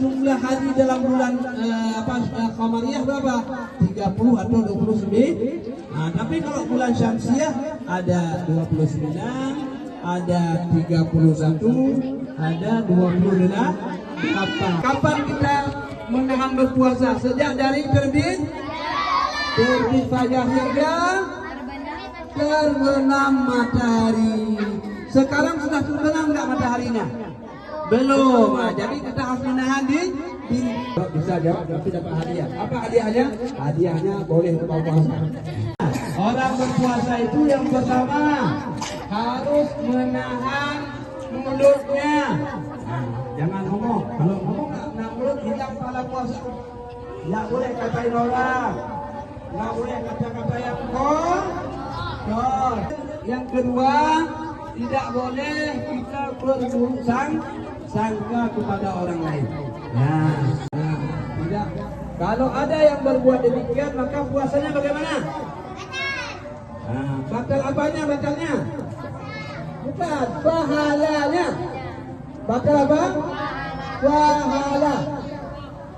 jumlah hari dalam bulan Qamariyah berapa? 30 atau 29. Nah, tapi kalau bulan Syamsiah ada 29, ada 31, ada 28. Kapan kita menahan berpuasa? Sejak dari terbit fajar hingga terbenam matahari. Sekarang sudah terbenam nggak mataharinya? Belum. Nah, jadi kita harus menahan di bisa jawab tapi dapat hadiah. Apa hadiahnya? Hadiahnya boleh berpuasa. Orang berpuasa itu yang pertama harus menahan mulutnya. Nah, jangan ngomong. Kalau ngomong nggak mulut hilang pahala puasa. Nggak boleh katain orang. Nggak boleh kata-kata yang kotor. Yang kedua, tidak boleh kita berburuk sangka kepada orang lain. Nah, tidak. Kalau ada yang berbuat demikian, maka puasanya bagaimana? Nah, batal apanya batalnya? Bukan, pahalanya. Batal apa? Pahala.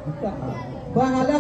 Bukan. Pahala